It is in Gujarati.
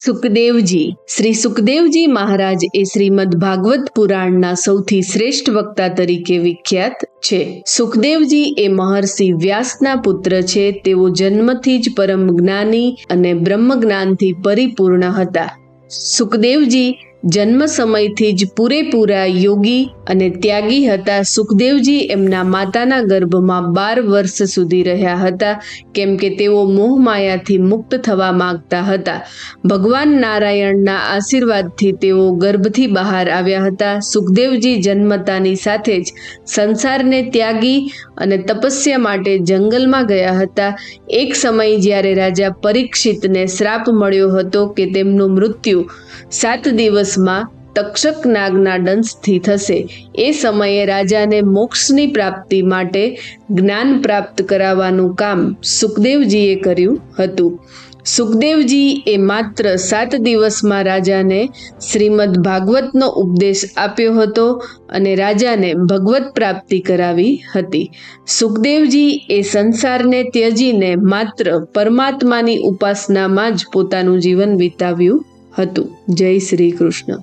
સુખદેવજી. શ્રી સુખદેવજી મહારાજ એ શ્રીમદ ભાગવત પુરાણના સૌથી શ્રેષ્ઠ વક્તા તરીકે વિખ્યાત છે. સુખદેવજી એ મહર્ષિ વ્યાસના પુત્ર છે. તેઓ જન્મથી જ પરમ જ્ઞાની અને બ્રહ્મ જ્ઞાનથી પરિપૂર્ણ હતા. સુખદેવજી જન્મ સમયથી જ પૂરેપૂરા યોગી અને ત્યાગી હતા. સુખદેવજી એમના માતાના ગર્ભમાં 12 વર્ષ સુધી રહ્યા હતા, કેમ કે તેઓ મોહમાયાથી મુક્ત થવા માંગતા હતા. ભગવાન નારાયણના આશીર્વાદથી તેઓ ગર્ભથી બહાર આવ્યા હતા. સુખદેવજી જન્મતાની સાથે જ સંસારને ત્યાગી અને તપસ્યા માટે જંગલમાં ગયા હતા. એક સમય જ્યારે રાજા પરીક્ષિતને શ્રાપ મળ્યો હતો કે તેમનું મૃત્યુ 7 દિવસમાં તક્ષક નાગના દંશથી થશે, એ સમયે રાજાને મોક્ષની પ્રાપ્તિ માટે જ્ઞાન પ્રાપ્ત કરાવવાનું કામ સુખદેવજીએ કર્યું હતું. સુખદેવજી એ માત્ર 7 દિવસમાં રાજાને શ્રીમદ ભાગવતનો ઉપદેશ આપ્યો હતો અને રાજાને ભગવત પ્રાપ્તિ કરાવી હતી. સુખદેવજી એ સંસારને ત્યજીને માત્ર પરમાત્માની ઉપાસનામાં જ પોતાનું જીવન વિતાવ્યું હતું. જય શ્રી કૃષ્ણ.